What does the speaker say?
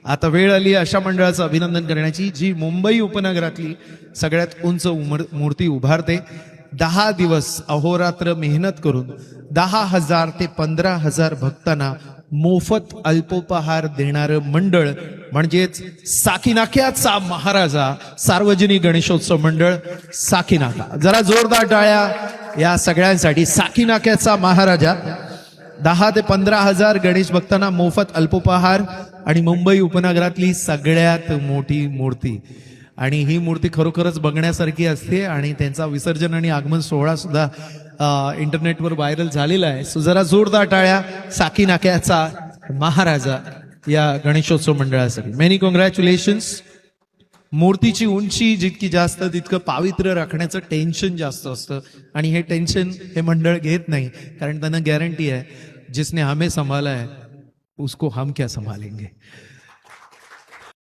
आता वेळ आली अशा मंडळाचं अभिनंदन करण्याची जी मुंबई उपनगरातली सगळ्यात उंच मूर्ती उभारते. 10 दिवस अहोरात्र मेहनत करून 10,000 ते 15,000 भक्तांना मोफत अल्पोपहार देणारं मंडळ म्हणजेच साकीनाक्याचा महाराजा सार्वजनिक गणेशोत्सव मंडळ साकीनाका. जरा जोरदार टाळ्या या सगळ्यांसाठी. साकीनाक्याचा महाराजा 10 ते 15,000 गणेश भक्तांना मोफत अल्पोपहार आणि मुंबई उपनगरातली सगळ्यात मोठी मूर्ती. आणि ही मूर्ती खरोखरच बघण्यासारखी असते आणि त्यांचा विसर्जन आणि आगमन सोहळा सुद्धा इंटरनेटवर व्हायरल झालेला आहे. सो जरा जोरदार टाळ्या साकीनाक्याचा महाराजा या गणेशोत्सव मंडळासाठी. Many congratulations. मूर्तीची उंची जितकी जास्त तितकं पावित्र्य राखण्याचं टेन्शन जास्त असतं आणि हे टेन्शन हे मंडळ घेत नाही, कारण त्यांना गॅरंटी आहे जिसने हमें संभाला है उसको हम क्या संभालेंगे.